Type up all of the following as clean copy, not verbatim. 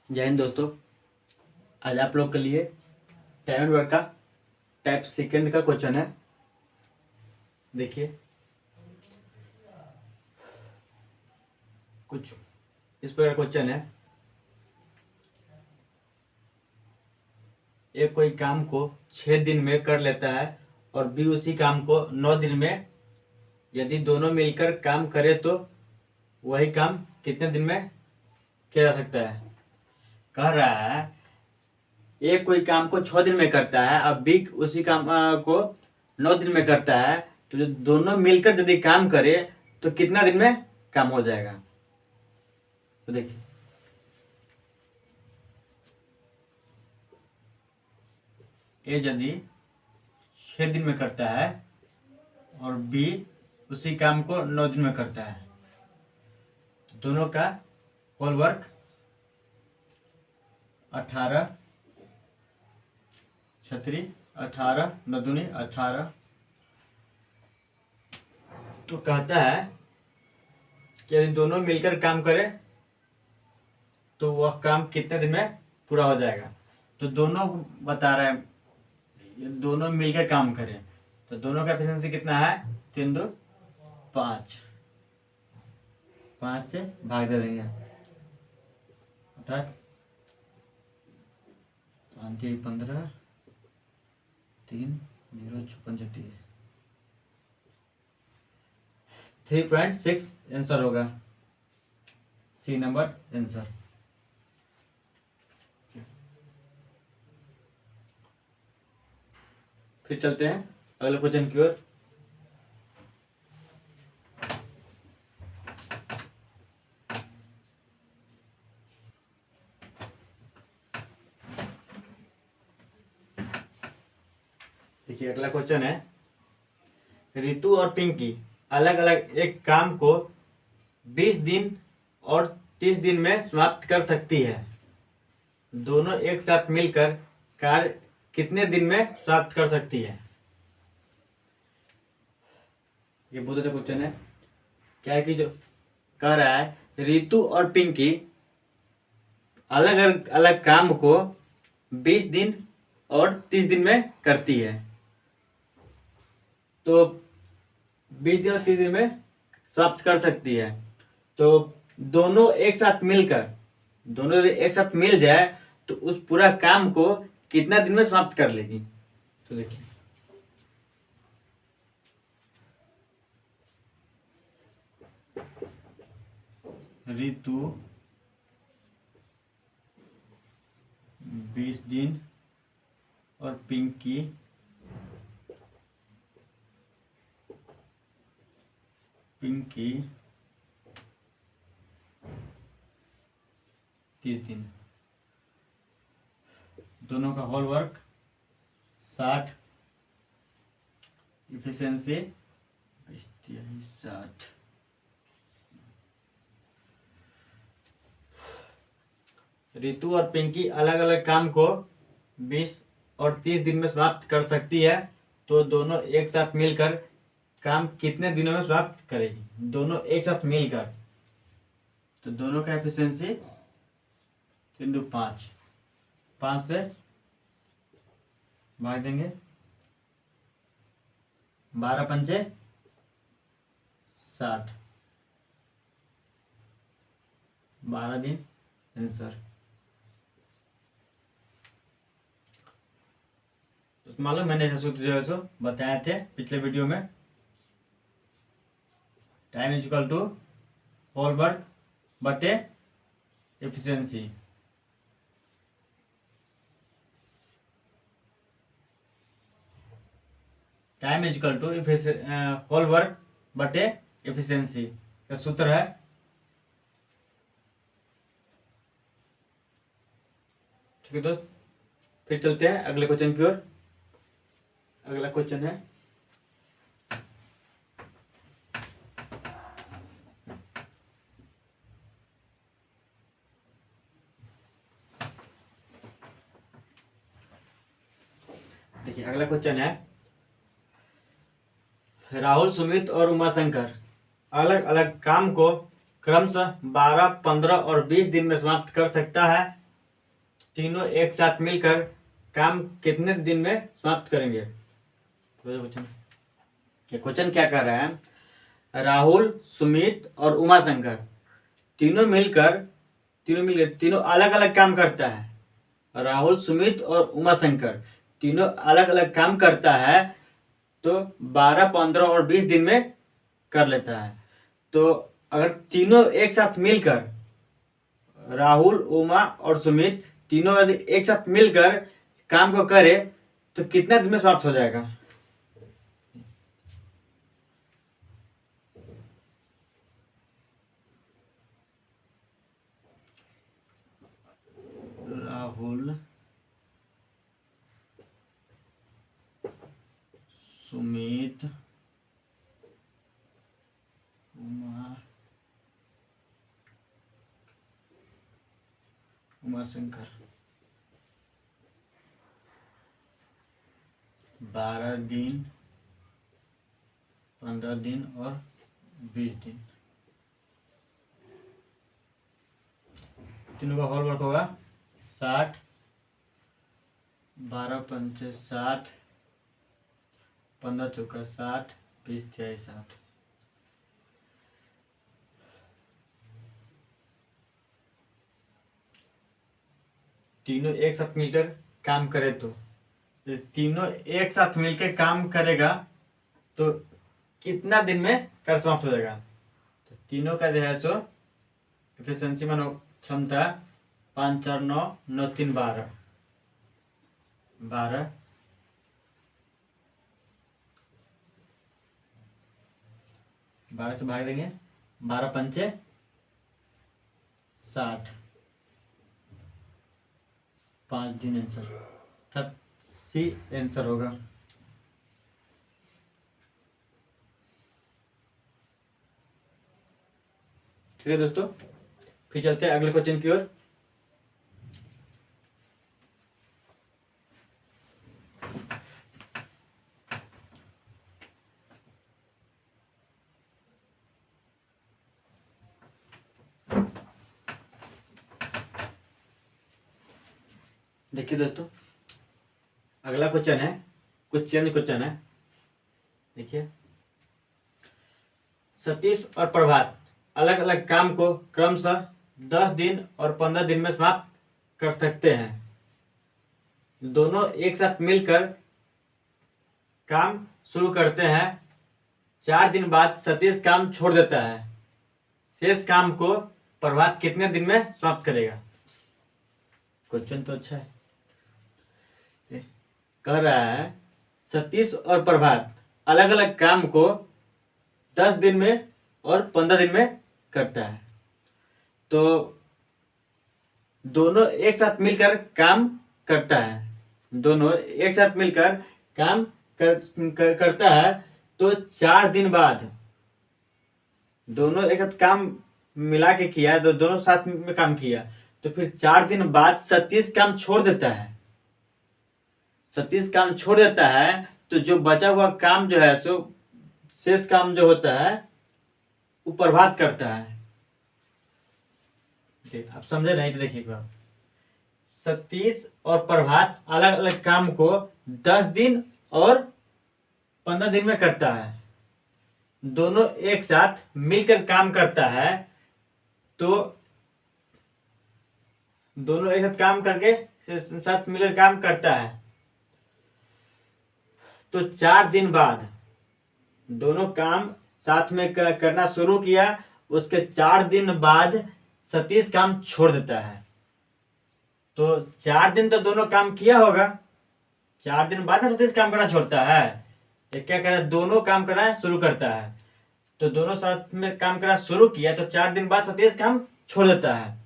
जय हिंद दोस्तों। आज आप लोग के लिए टाइम वर्क का टाइप सेकंड का क्वेश्चन है। देखिए कुछ इस प्रकार क्वेश्चन है। एक कोई काम को 6 दिन में कर लेता है और बी उसी काम को 9 दिन में, यदि दोनों मिलकर काम करे तो वही काम कितने दिन में किया जा सकता है। कह रहा है एक कोई काम को 6 दिन में करता है, अब बी उसी काम को 9 दिन में करता है, तो जो दोनों मिलकर यदि काम करे तो कितना दिन में काम हो जाएगा। तो देखिए ए यदि 6 दिन में करता है और बी उसी काम को 9 दिन में करता है, तो दोनों का होल वर्क 18 छतरी 18 9 दूनी 18। तो कहता है कि यदि दोनों मिलकर काम करें तो वह काम कितने दिन में पूरा हो जाएगा। तो दोनों बता रहा है दोनों मिलकर काम करें, तो दोनों का एफिशिएंसी कितना है 3 2 5। 5 से भाग दे देंगे अर्थात 5 3 15 3 0 35 3.6 आंसर होगा। C number answer. फिर चलते हैं अगले क्वेश्चन की ओर। देखिए अगला क्वेश्चन है, रितु और पिंकी अलग अलग एक काम को 20 दिन और 30 दिन में समाप्त कर सकती है। दोनों एक साथ मिलकर कार्य कितने दिन में समाप्त कर सकती है। ये बहुत अच्छा क्वेश्चन है। क्या है कि जो कह रहा है रितु और पिंकी अलग अलग अलग काम को 20 दिन और 30 दिन में करती है, तो 20 दिन और 30 दिन में समाप्त कर सकती है। तो दोनों एक साथ मिल जाए तो उस पूरा काम को कितना दिन में समाप्त कर लेगी। तो देखिए रितु 20 दिन और पिंकी 30 दिन, दोनों का होल वर्क 60, इफिशिएंसी 60। रितु और पिंकी अलग अलग काम को 20 और 30 दिन में समाप्त कर सकती है, तो दोनों एक साथ मिलकर काम कितने दिनों में समाप्त करेगी। दोनों एक साथ मिलकर, तो दोनों का एफिशिएंसी 3 2 5। 5 से भाग देंगे 12 पंचे 60, 12 दिन आंसर। तो मालूम मैंने ऐसा सूत्र जो है सो बताए थे पिछले वीडियो में। Time is equal to whole work बटे efficiency. Time is equal to whole work बटे एफिशिएंसी का सूत्र है। ठीक है दोस्त, फिर चलते हैं अगले क्वेश्चन की ओर। अगला क्वेश्चन है देखिए अगला क्वेश्चन है, राहुल सुमित और उमाशंकर अलग अलग काम को क्रमशः 12 15 और 20 दिन में समाप्त कर सकता है, तीनों एक साथ मिलकर काम कितने दिन में समाप्त करेंगे? क्वेश्चन क्या कर रहा है? राहुल, सुमित और उमा शंकर तीनों मिलकर तीनों अलग अलग काम करता है। राहुल, सुमित और उमा शंकर तीनों अलग अलग काम करता है, तो 12, 15 और 20 दिन में कर लेता है। तो अगर तीनों एक साथ मिलकर, राहुल, उमा और सुमित तीनों यदि एक साथ मिलकर काम को करे तो कितना दिन में समाप्त हो जाएगा? राहुल, सुमित, उमा शंकर 12 दिन, 15 दिन और 20 दिन, तीनों का होल वर्क होगा 60, 12 पंचे 60, 15 चौका 60, 20 तिहाई 60। तीनों एक साथ मिलकर काम करे तो तीनों एक साथ मिलकर काम करेगा तो कितना दिन में कर समाप्त हो जाएगा? तो तीनों का जो है सो एफिशिएंसी मानो क्षमता 5, 4, 9, 9, 3, 12, 12, 12 से भाग देंगे, 12 पंचे 60, 5 दिन आंसर 80 आंसर होगा। ठीक है दोस्तों, फिर चलते हैं अगले क्वेश्चन की ओर। देखिए दोस्तों, अगला क्वेश्चन है, कुछ चेंज क्वेश्चन है। देखिए, सतीश और प्रभात अलग अलग काम को क्रमशः 10 दिन और 15 दिन में समाप्त कर सकते हैं। दोनों एक साथ मिलकर काम शुरू करते हैं। 4 दिन बाद सतीश काम छोड़ देता है। शेष काम को प्रभात कितने दिन में समाप्त करेगा? क्वेश्चन तो अच्छा है। कह रहा है सतीश और प्रभात अलग अलग काम को 10 दिन में और 15 दिन में करता है। तो दोनों एक साथ मिलकर काम करता है। दोनों एक साथ मिलकर काम करता है। तो 4 दिन बाद दोनों एक साथ काम मिला के किया, तो दोनों साथ में काम किया, तो फिर 4 दिन बाद सतीश काम छोड़ देता है। सतीश काम छोड़ देता है तो जो बचा हुआ काम जो है सो शेष काम जो होता है वो प्रभात करता है। आप समझे नहीं तो देखिए, सतीश और प्रभात अलग अलग काम को 10 दिन और 15 दिन में करता है। दोनों एक साथ मिलकर काम करता है। तो दोनों एक साथ काम करके साथ मिलकर काम करता है। तो 4 दिन बाद दोनों काम साथ में करना शुरू किया। उसके 4 दिन बाद सतीश काम छोड़ देता है। तो 4 दिन तो दोनों काम किया होगा, 4 दिन बाद ना सतीश काम करना छोड़ता है। तो क्या कर रहा है? दोनों काम करना शुरू करता है। तो दोनों साथ में काम करना शुरू किया तो 4 दिन बाद सतीश काम छोड़ देता है।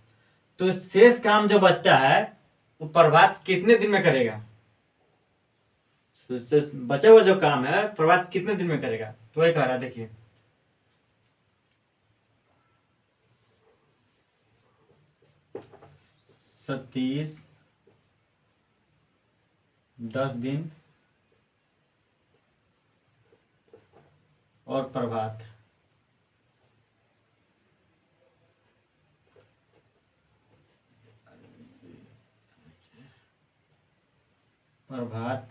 तो शेष काम जो बचता है वो प्रभात कितने दिन में करेगा? तो बचा हुआ जो काम है प्रभात कितने दिन में करेगा? तो वही कह रहा है, देखिए सतीश 10 दिन और प्रभात 4, प्रभात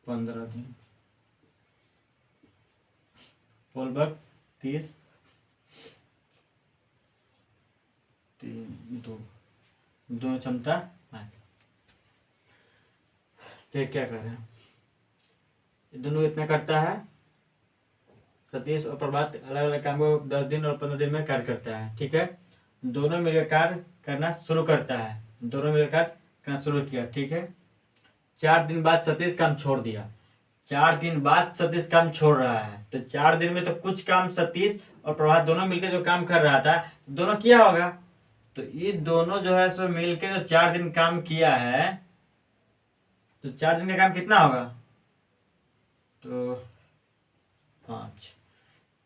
15 दिन, होल वर्क 30, 3 2 दोनों क्षमता 5। तो क्या कर रहे हैं, दोनों इतना करता है। सतीश और प्रभात अलग अलग काम को 10 दिन और 15 दिन में कार्य करता है, ठीक है। दोनों मिलकर कार्य करना शुरू करता है, दोनों मिलकर कार्य करना शुरू किया, ठीक है। 4 दिन बाद सतीश काम छोड़ दिया। 4 दिन बाद सतीश काम छोड़ रहा है, तो 4 दिन में तो कुछ काम सतीश और प्रभात दोनों मिलकर जो काम कर रहा था दोनों किया होगा। तो ये दोनों जो है सो मिलकर जो 4 दिन काम किया है, तो 4 दिन का काम कितना होगा, तो 5।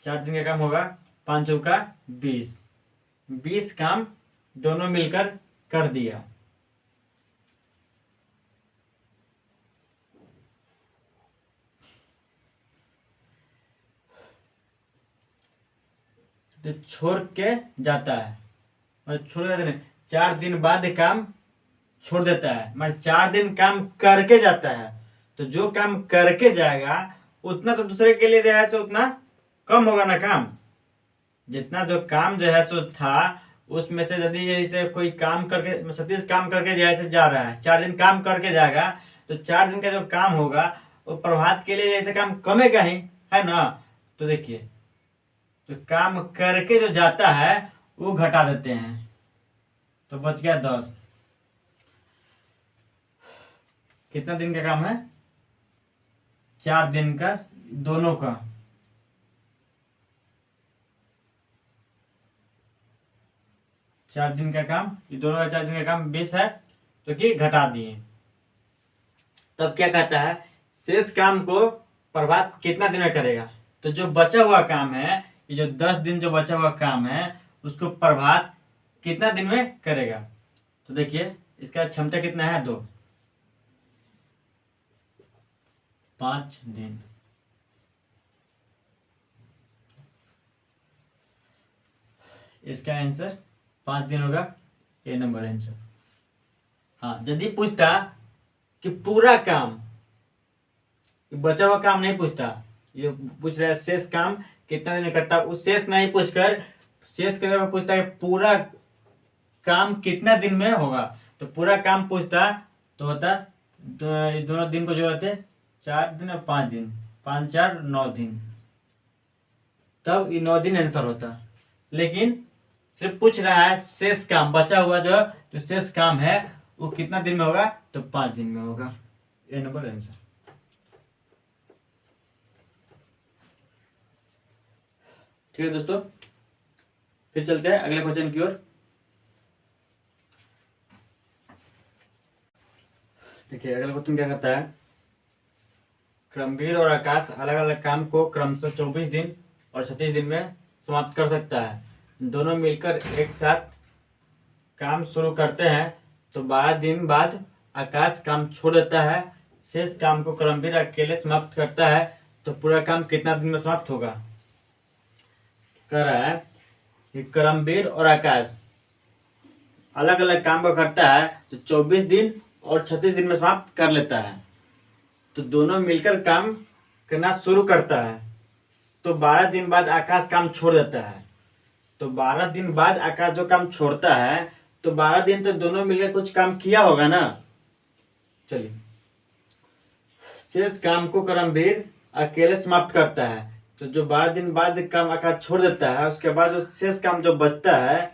4 दिन का काम होगा 5 चौका 20। 20 काम दोनों मिलकर कर दिया। तो छोड़ के जाता है, मतलब छोड़ जाता नहीं, 4 दिन बाद काम छोड़ देता है, मतलब 4 दिन काम करके जाता है। तो जो काम करके जाएगा उतना तो दूसरे के लिए जो है सो उतना कम होगा ना काम। जितना जो काम जो है सो था उसमें से यदि जैसे कोई काम करके सतीश काम करके जैसे जा रहा है, 4 दिन काम करके जाएगा, तो 4 दिन का जो काम होगा वो प्रभात के लिए जैसे काम कमेगा ही, है ना। तो देखिए, तो काम करके जो जाता है वो घटा देते हैं, तो बच गया 10। कितना दिन का काम है, 4 दिन का, दोनों का। चार दिन का काम, ये दोनों का 4 दिन का काम 20 है, तो कि घटा दिए। तब क्या कहता है, शेष काम को प्रभात कितना दिन में करेगा। तो जो बचा हुआ काम है, ये जो 10 दिन जो बचा हुआ काम है उसको प्रभात कितना दिन में करेगा। तो देखिए इसका क्षमता कितना है, 2, 5 दिन। इसका आंसर 5 दिन होगा, ये नंबर आंसर। हाँ, यदि पूछता कि पूरा काम, बचा हुआ काम नहीं पूछता, ये पूछ रहा है शेष काम कितना दिन में करता, उस शेष नहीं पूछकर शेष के जगह पूछता है पूरा काम कितना दिन में होगा। तो पूरा काम पूछता तो होता, दोनों दिन को जोड़ते 4 दिन और 5 दिन, 5 4 9 दिन, तब ये 9 दिन आंसर होता। लेकिन सिर्फ पूछ रहा है शेष काम, बचा हुआ जो शेष काम है वो कितना दिन में होगा, तो 5 दिन में होगा, ये नंबर आंसर। ठीक है दोस्तों, फिर चलते हैं अगले क्वेश्चन की ओर। देखिए अगला क्वेश्चन क्या कहता है, क्रमवीर और आकाश अलग अलग काम को क्रमशः 24 दिन और 36 दिन में समाप्त कर सकता है। दोनों मिलकर एक साथ काम शुरू करते हैं, तो 12 दिन बाद आकाश काम छोड़ देता है। शेष काम को क्रमवीर अकेले समाप्त करता है, तो पूरा काम कितना दिन में समाप्त होगा। कह रहा है कि क्रमवीर और आकाश अलग अलग काम को करता है, तो 24 दिन और 36 दिन में समाप्त कर लेता है। तो दोनों मिलकर काम करना शुरू करता है, तो 12 दिन बाद आकाश काम छोड़ देता है। तो 12 दिन बाद आकाश जो काम छोड़ता है, तो 12 दिन तो दोनों मिलकर कुछ काम किया होगा ना। चलिए, शेष काम को क्रमवीर अकेले समाप्त करता है, तो जो 12 दिन बाद काम आकाश छोड़ देता है, उसके बाद जो शेष काम जो बचता है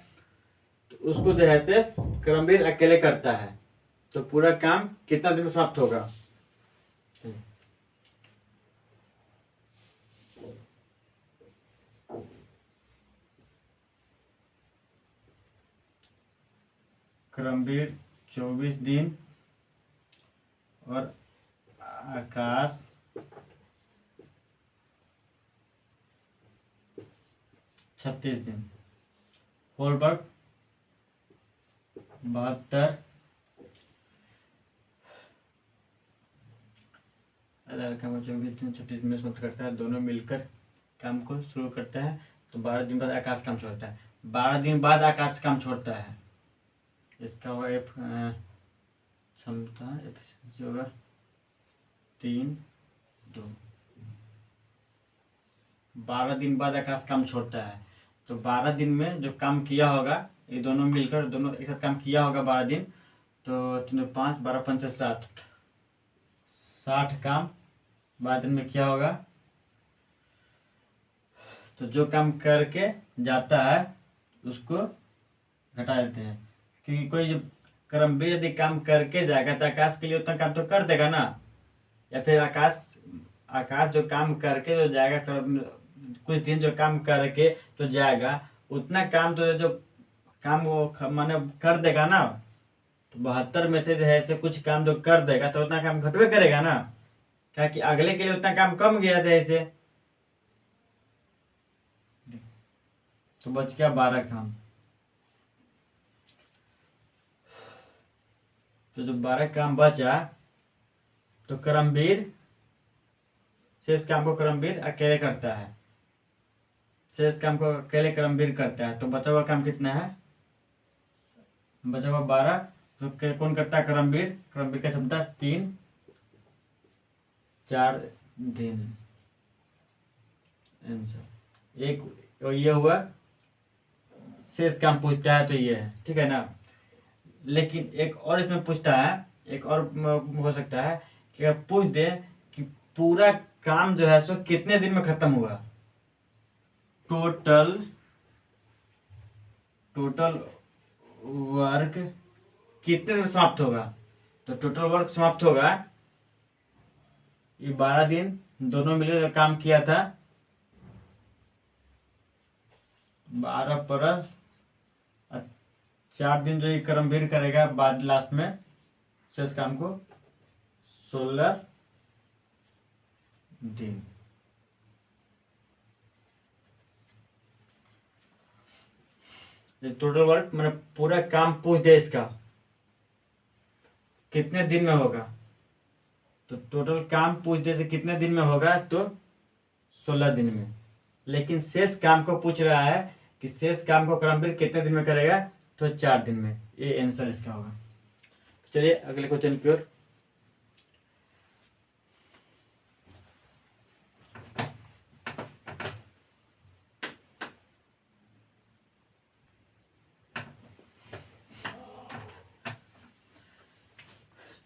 तो उसको जो है से क्रमवीर अकेले करता है। तो पूरा काम कितना दिन में समाप्त होगा। क्रमवीर 24 दिन और आकाश 36 दिन, होल वर्क 72 काम 24 दिन 36 दिन में समाप्त करता है। दोनों मिलकर काम को शुरू करता है, तो 12 दिन बाद आकाश काम छोड़ता है। 12 दिन बाद आकाश काम छोड़ता है, इसका होगा क्षमता एफिशिएंसी होगा 3, 2। 12 दिन बाद आकाश काम छोड़ता है, तो 12 दिन में जो काम किया होगा, ये दोनों मिलकर दोनों एक साथ काम किया होगा 12 दिन, तो 3, 5, 12, 5, 7, 60 काम 12 दिन में किया होगा। तो जो काम करके जाता है उसको घटा देते हैं, क्योंकि कोई जो कर्मवीर यदि काम करके जाएगा तो आकाश के लिए उतना काम तो कर देगा ना। या फिर आकाश जो काम करके जो जाएगा, कुछ दिन जो काम करके तो जाएगा, उतना काम तो जो काम वो माने कर देगा ना। तो 72 में से जो है ऐसे कुछ काम जो कर देगा तो उतना काम घटवे करेगा ना, क्या कि अगले के लिए उतना काम कम गया था ऐसे, तो बच गया 12 काम। तो जो 12 काम बचा, तो कर्मवीर शेष काम को कर्मवीर अकेले करता है, शेष काम को अकेले कर्मवीर करता है। तो बचा हुआ काम कितना है? बचा हुआ 12। तो कौन करता है? कर्मवीर। कर्मवीर का क्षमता 3, 4 दिन। आंसर एक ये हुआ। शेष काम पूछता है तो ये है, ठीक है ना। लेकिन एक और इसमें पूछता है, एक और हो सकता है कि अगर पूछ दे कि पूरा काम जो है सो कितने दिन में खत्म हुआ, टोटल वर्क कितने दिन में समाप्त होगा। तो टोटल वर्क समाप्त होगा, ये 12 दिन दोनों मिलकर जो काम किया था, 12 पर 4 दिन जो ये कर्मवीर करेगा बाद लास्ट में शेष काम को, 16 दिन। टोटल वर्क मैंने पूरा काम पूछ दिया, इसका कितने दिन में होगा। तो टोटल काम पूछ दिया कितने दिन में होगा, तो 16 दिन में। लेकिन शेष काम को पूछ रहा है कि शेष काम को कर्मवीर कितने दिन में करेगा, तो 4 दिन में। ये आंसर इसका होगा। चलिए अगले क्वेश्चन की ओर।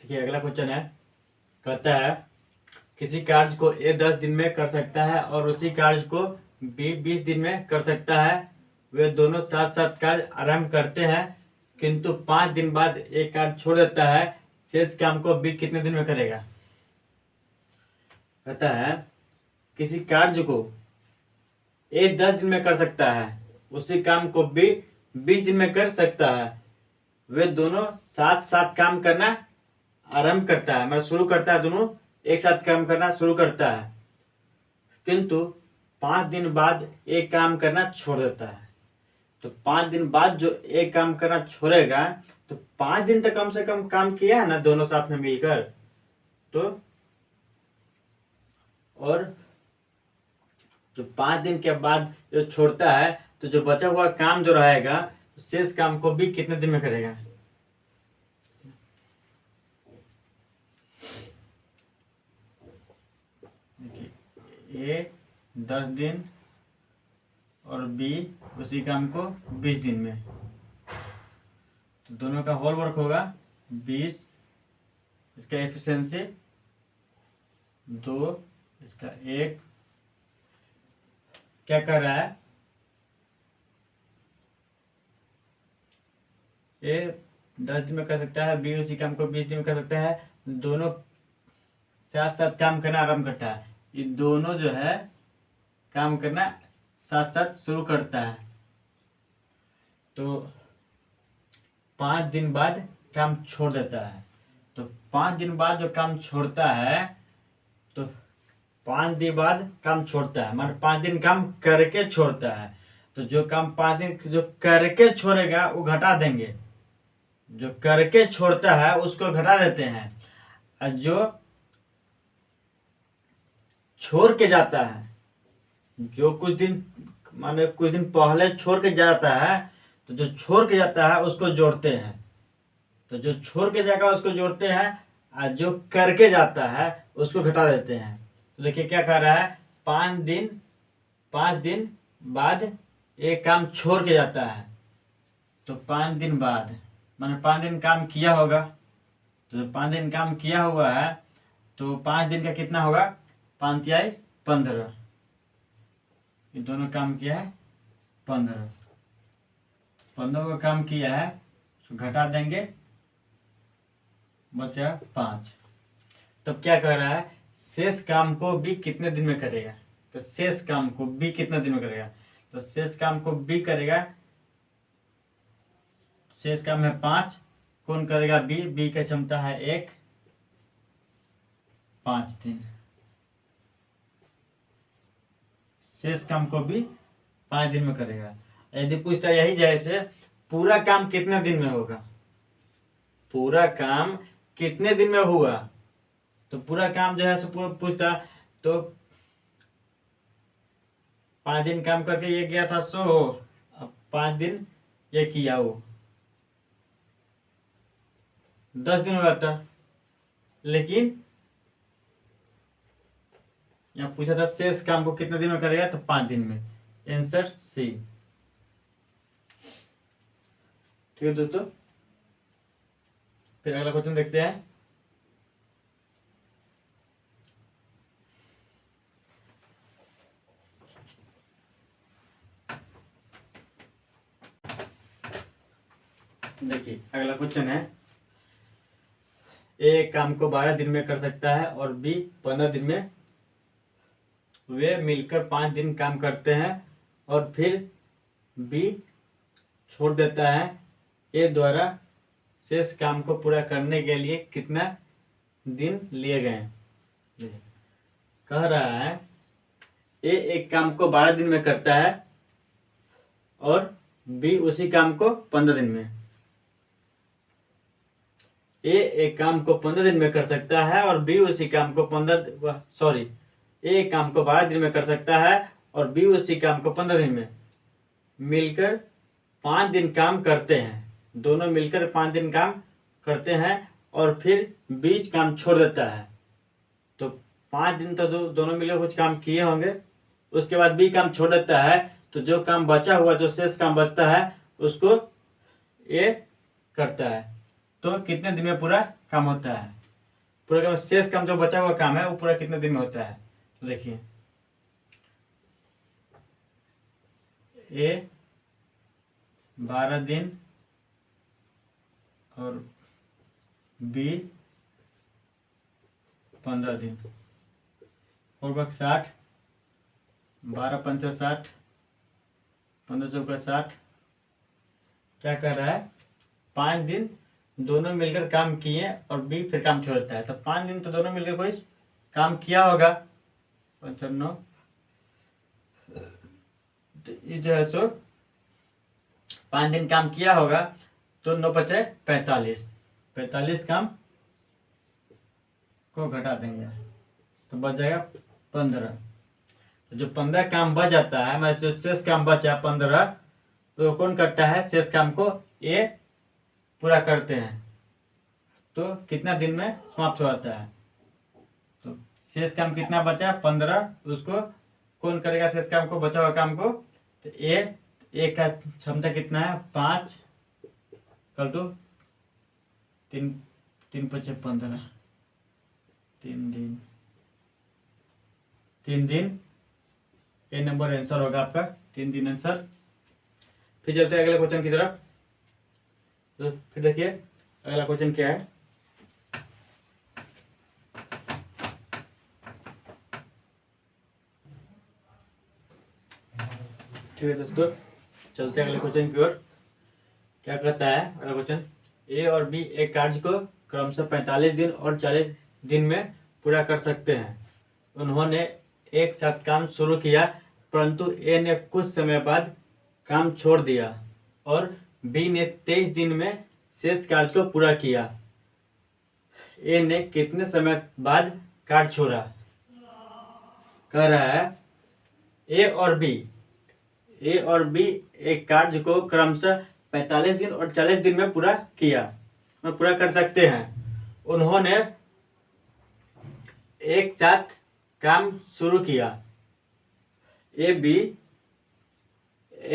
देखिए अगला क्वेश्चन है, कहता है किसी कार्य को ए 10 दिन में कर सकता है और उसी कार्य को बी 20 दिन में कर सकता है। वे दोनों साथ साथ कार्य आरंभ करते हैं, किंतु 5 दिन बाद एक कार्य छोड़ देता है। शेष काम को बी कितने दिन में करेगा। कहता है किसी कार्य को ए 10 दिन में कर सकता है, उसी काम को बी 20 दिन में कर सकता है। वे दोनों साथ साथ काम करना आरंभ करता है, मतलब शुरू करता है, दोनों एक साथ काम करना शुरू करता है, किंतु 5 दिन बाद एक काम करना छोड़ देता है। तो 5 दिन बाद जो एक काम करना छोड़ेगा, तो 5 दिन तक कम से कम काम किया है ना दोनों साथ में मिलकर। तो और जो 5 दिन के बाद जो छोड़ता है, तो जो बचा हुआ काम जो रहेगा, शेष काम को भी कितने दिन में करेगा। ए 10 दिन और बी उसी काम को 20 दिन में। तो दोनों का होल वर्क होगा 20, इसका एफिशिएंसी 2, इसका 1। क्या कर रहा है, ए 10 दिन में कर सकता है, बी उसी काम को 20 दिन में कर सकता है। दोनों साथ साथ काम करना आरंभ करता है। ये दोनों जो है काम करना साथ साथ शुरू करता है। तो 5 दिन बाद काम छोड़ देता है। तो 5 दिन बाद जो काम छोड़ता है, तो 5 दिन बाद काम छोड़ता है, मान 5 दिन काम करके छोड़ता है। तो जो काम 5 दिन जो करके छोड़ेगा वो घटा देंगे, जो करके छोड़ता है उसको घटा देते हैं। और जो छोड़ के जाता है, जो कुछ दिन माने कुछ दिन पहले छोड़ के जाता है, तो जो छोड़ के जाता है उसको जोड़ते हैं। तो जो छोड़ के जाएगा उसको जोड़ते हैं, और जो करके जाता है उसको घटा देते हैं। तो देखिए क्या कह रहा है, 5 दिन बाद एक काम छोड़ के जाता है, तो 5 दिन बाद मैंने 5 दिन काम किया होगा, तो 5 दिन काम किया हुआ है तो 5 दिन का कितना होगा, 5×15, ये दोनों काम किया है 15 का काम किया है, तो घटा देंगे, बचा 5। तब क्या कह रहा है, शेष काम को बी कितने दिन में करेगा। तो शेष काम को बी कितने दिन में करेगा, तो शेष काम को बी करेगा, शेष काम है 5, कौन करेगा, बी का क्षमता है 1, 5 दिन। शेष काम को भी 5 दिन में करेगा। यदि पूछता यही जैसे पूरा काम कितने दिन में होगा, पूरा काम कितने दिन में हुआ, तो पूरा काम जो है सो पूछता, तो 5 दिन काम करके ये गया था सो, अब 5 दिन ये किया वो 10 दिन हो जाता, लेकिन यहाँ पूछा था शेष काम को कितने दिन में करेगा, तो 5 दिन में। Answer C. ठीक है दोस्तों, फिर अगला क्वेश्चन देखते हैं। देखिए अगला क्वेश्चन है, ए काम को 12 दिन में कर सकता है और बी 15 दिन में। वे मिलकर 5 दिन काम करते हैं और फिर बी छोड़ देता है। ए द्वारा शेष काम को पूरा करने के लिए कितना दिन लिए गए। कह रहा है ए एक काम को 12 दिन में करता है और बी उसी काम को 15 दिन में। ए एक काम को 15 दिन में कर सकता है और बी उसी काम को 12 दिन में कर सकता है और बी उसी काम को 15 दिन में। मिलकर 5 दिन काम करते हैं, दोनों मिलकर 5 दिन काम करते हैं और फिर बीच काम छोड़ देता है। तो 5 दिन तो दोनों मिलकर कुछ काम किए होंगे, उसके बाद बी काम छोड़ देता है, तो जो काम बचा हुआ, जो शेष काम बचता है उसको ए करता है। तो कितने दिन में पूरा काम होता है, पूरा काम, शेष काम जो बचा हुआ काम है वो पूरा कितने दिन में होता है। तो देखिए ए 12 दिन और बी 15 दिन, और 60, 12 पंचा 60, 15 चौका 60। क्या कर रहा है, 5 दिन दोनों मिलकर काम किए और बी फिर काम छोड़ता है, तो 5 दिन तो दोनों मिलकर कोई काम किया होगा। 55, तो ये जो है सो 5 दिन काम किया होगा, तो 9 बचे 45 काम को घटा देंगे तो बच जाएगा 15। तो जो 15 काम बच जाता है, मतलब जो शेष काम बचा 15, तो कौन करता है, शेष काम को ए पूरा करते हैं। तो कितना दिन में समाप्त हो जाता है, तो शेष काम कितना बचा 15, उसको कौन करेगा, शेष काम को, बचा हुआ काम को। तो ए का क्षमता कितना है 5, कल टू 3, 3 5 15, 3 दिन ए नंबर आंसर होगा आपका, 3 दिन आंसर। फिर चलते हैं अगले क्वेश्चन की तरफ। तो फिर देखिए अगला क्वेश्चन क्या है। ठीक है दोस्तों, चलते हैं अगले क्वेश्चन की ओर। क्या कहता है अगला क्वेश्चन, ए और बी एक कार्य को क्रमशः 45 दिन और 40 दिन में पूरा कर सकते हैं। उन्होंने एक साथ काम शुरू किया, परंतु ए ने कुछ समय बाद काम छोड़ दिया और बी ने 23 दिन में शेष कार्य को पूरा किया। ए ने कितने समय बाद कार्य छोड़ा। कह रहा है ए और बी एक कार्य को क्रमशः 45 दिन और 40 दिन में पूरा किया। में पूरा कर सकते हैं। उन्होंने एक साथ काम शुरू किया। ए बी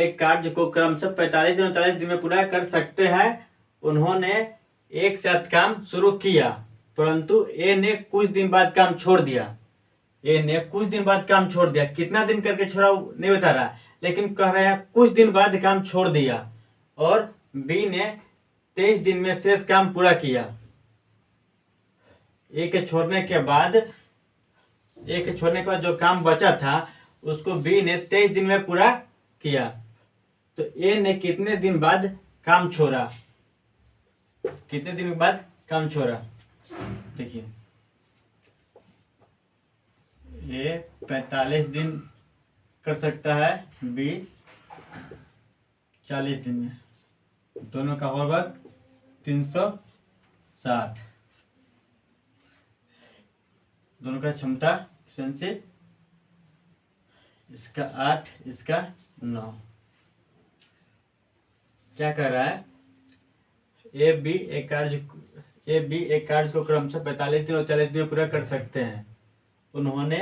एक कार्य को क्रमशः 45 दिन और 40 दिन में पूरा कर सकते हैं। उन्होंने एक साथ काम शुरू किया, परंतु ए ने कुछ दिन बाद काम छोड़ दिया। ए ने कुछ दिन बाद काम छोड़ दिया। कितना दिन करके छोड़ा नहीं बता रहा, लेकिन कह रहे हैं कुछ दिन बाद काम छोड़ दिया। और बी ने 23 दिन में शेष काम पूरा किया। ए के छोड़ने के बाद जो काम बचा था उसको बी ने 23 दिन में पूरा किया। तो ए ने कितने दिन बाद काम छोड़ा? कितने दिन बाद काम छोड़ा? देखिए, ए 45 दिन कर सकता है, बी 40 दिन में। दोनों का वर्ग 360। दोनों का क्षमता से इसका 8, इसका 9। क्या कर रहा है? ए बी एक कार्य को क्रमशः 45 दिन और 40 दिन में पूरा कर सकते हैं। उन्होंने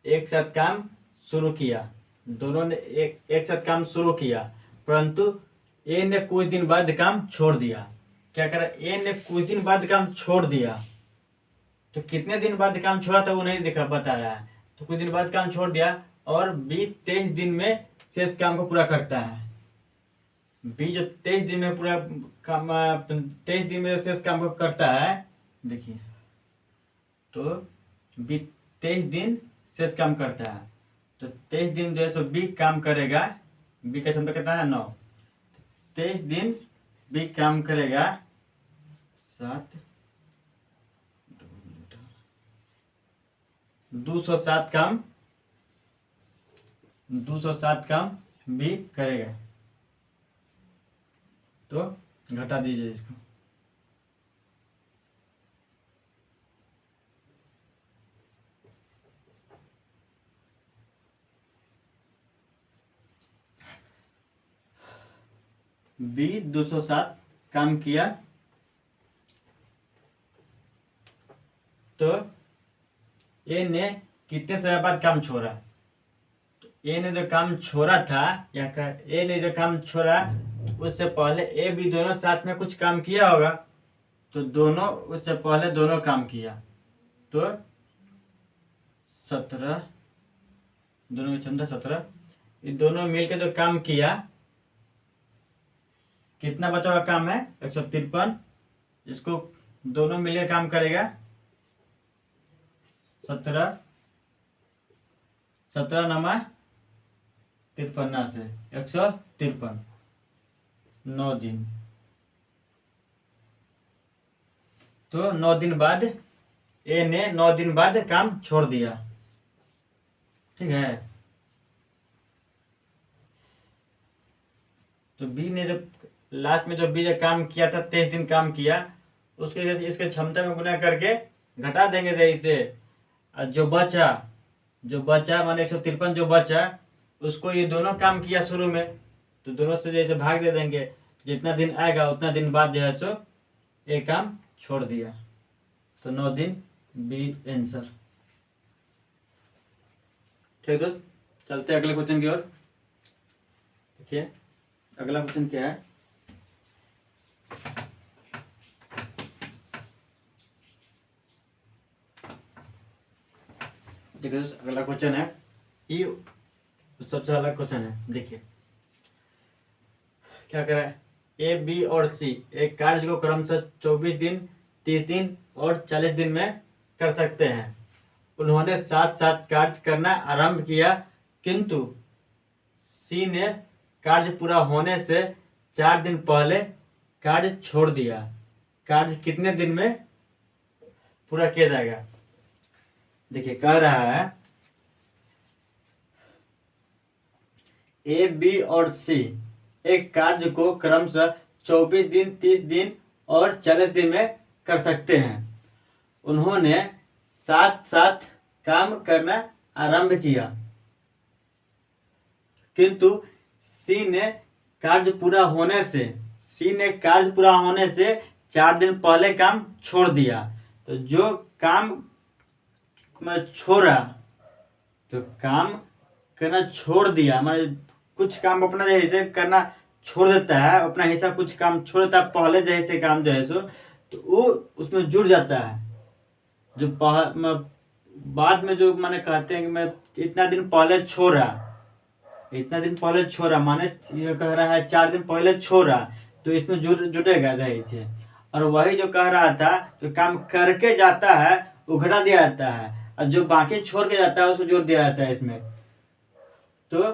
एक साथ काम शुरू किया। दोनों ने एक साथ काम शुरू किया, परंतु ए ने कुछ दिन बाद काम छोड़ दिया। क्या करा? ए ने कुछ दिन बाद काम छोड़ दिया। तो कितने दिन बाद काम छोड़ा था वो नहीं दिखा, बता रहा है। तो कुछ दिन बाद काम छोड़ दिया और बी 23 दिन में शेष काम को पूरा करता है। बी जो 23 दिन में पूरा काम 23 दिन में शेष काम को करता है, देखिए, तो बी 23 दिन शेष काम करता है। तो 23 दिन जो है सो बी काम करेगा। बी का क्षमता कितना है? 9। 23 दिन बी काम करेगा। 7 207 काम भी करेगा। तो घटा दीजिए इसको। बी 207 काम किया, तो ए ने कितने समय बाद काम छोड़ा? तो ए ने जो काम छोड़ा था, ए ने जो काम छोड़ा उससे पहले ए बी दोनों साथ में कुछ काम किया होगा। तो दोनों उससे पहले दोनों काम किया। तो 17, दोनों की क्षमता 17। ये दोनों मिलकर जो काम किया, कितना बचा हुआ काम है? 153। इसको दोनों मिलकर काम करेगा। 17 नमा 53 से 153, 9 दिन। तो 9 दिन बाद ए ने 9 दिन बाद काम छोड़ दिया। ठीक है। तो बी ने जब लास्ट में जो बी ने काम किया था, 23 दिन काम किया, उसके इसके क्षमता में गुना करके घटा देंगे थे इसे। और जो बचा माने 153 जो बचा, उसको ये दोनों काम किया शुरू में, तो दोनों से जैसे भाग दे देंगे। जितना दिन आएगा उतना दिन बाद जो है सो ये काम छोड़ दिया। तो 9 दिन बी आंसर। ठीक दोस्त, चलते हैं अगले क्वेश्चन की ओर। देखिए अगला क्वेश्चन क्या है। देखिए अगला क्वेश्चन है, ये सबसे अलग क्वेश्चन है। देखिए क्या कह रहा है, ए बी और सी एक कार्य को क्रमशः 24 दिन, 30 दिन और 40 दिन में कर सकते हैं। उन्होंने साथ साथ कार्य करना आरंभ किया, किंतु सी ने कार्य पूरा होने से 4 दिन पहले कार्य छोड़ दिया। कार्य कितने दिन में पूरा किया जाएगा? देखिए कह रहा है ए बी और सी एक कार्य को क्रमशः 24 दिन, 30 दिन और 40 दिन में कर सकते हैं। उन्होंने साथ साथ काम करना आरंभ किया, किंतु सी ने कार्य पूरा होने से 4 दिन पहले काम छोड़ दिया, तो जो काम मैं छोड़ा, तो काम करना छोड़ दिया, मतलब कुछ काम अपना जैसे करना छोड़ देता है, अपना हिस्सा कुछ काम छोड़ देता है पहले जैसे काम जो है सो, तो वो उसमें जुड़ जाता है। जो बाद में जो मैंने कहते हैं कि मैं इतना दिन पहले छोड़ा, इतना दिन पहले छोड़ा माने ये कह रहा है 4 दिन पहले छोड़ा, तो इसमें जुटेगा दही से। और वही जो कह रहा था जो काम करके जाता है उघरा दिया जाता है, और जो बाकी छोड़ के जाता है उसको जोड़ दिया जाता है इसमें। तो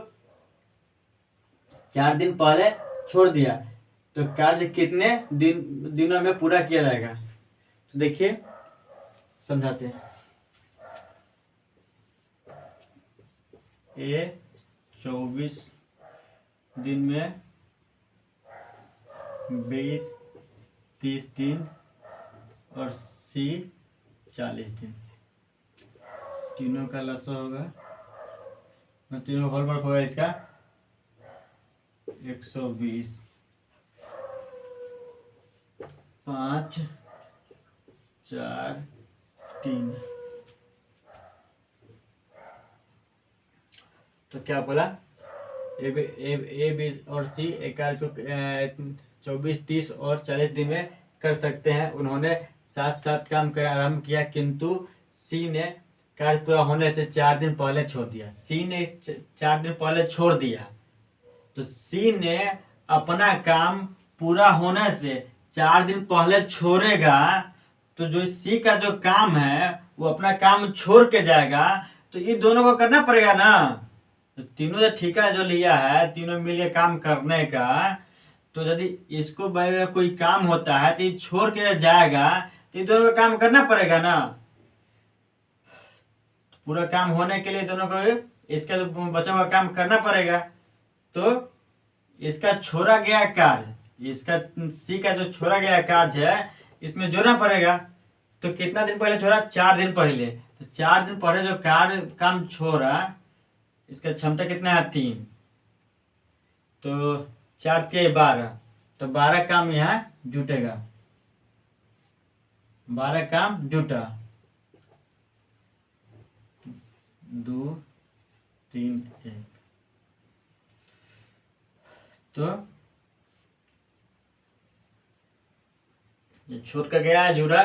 4 दिन पहले छोड़ दिया, तो कार्य कितने दिनों में पूरा किया जाएगा, तो देखिए समझाते हैं। ए 24 दिन में, बी 30 दिन और सी 40 दिन। तीनों का लसा होगा, तीनों होल वर्क होगा इसका 120, 5 4 3। तो क्या बोला, ए बी और सी एक कार्य को 24, 30 और 40 दिन में कर सकते हैं। उन्होंने साथ साथ काम कर आरंभ किया, किंतु सी ने कार्य पूरा होने से 4 दिन पहले छोड़ दिया। सी ने 4 दिन पहले छोड़ दिया, तो सी ने अपना काम पूरा होने से 4 दिन पहले छोड़ेगा, तो जो सी का जो काम है वो अपना काम छोड़ के जाएगा, तो ये दोनों को करना पड़ेगा ना। तो तीनों जो ठेका जो लिया है, तीनों मिलके काम करने का, तो यदि इसको कोई काम होता है तो ये छोड़ के जाएगा, तो ये दोनों को काम करना पड़ेगा ना। पूरा काम होने के लिए दोनों को इसका जो बचा हुआ काम करना पड़ेगा। तो इसका छोड़ा गया कार्य, इसका सी का जो छोड़ा गया कार्य है इसमें जोड़ना पड़ेगा। तो कितना दिन पहले छोड़ा, 4 दिन पहले। तो 4 दिन पहले जो कार्य काम छोड़ा, इसका क्षमता कितना है 3, तो 4 के 12, तो 12 काम यहाँ जुटेगा, 12 काम जुटा, 2 3 1। तो ये छोड़ कर गया जुड़ा,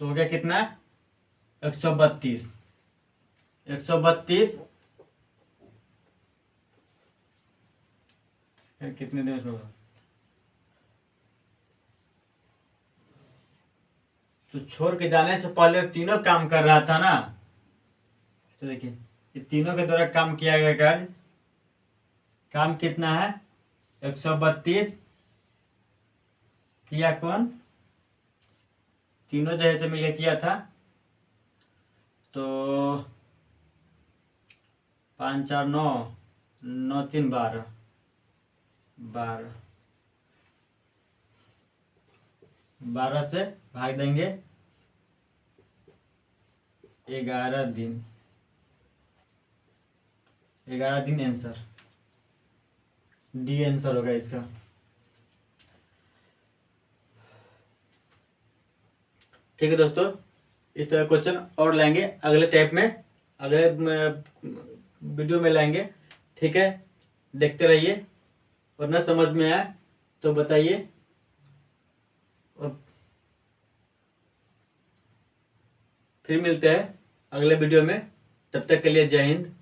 तो हो गया कितना 132, 132 कितने दिन में होगा, तो छोड़ के जाने से पहले तीनों काम कर रहा था ना। तो देखिए ये तीनों के द्वारा काम किया गया कार्य, काम कितना है 132 किया, कौन तीनों जैसे मिलकर किया था। तो 5 4 9 9 3 12 12 12 से भाग देंगे 11 दिन, 11 दिन आंसर डी आंसर होगा इसका। ठीक है दोस्तों, इस तरह क्वेश्चन और लाएंगे अगले टाइप में, अगले वीडियो में लाएंगे। ठीक है, देखते रहिए, और ना समझ में आए तो बताइए, और फिर मिलते हैं अगले वीडियो में। तब तक के लिए जय हिंद।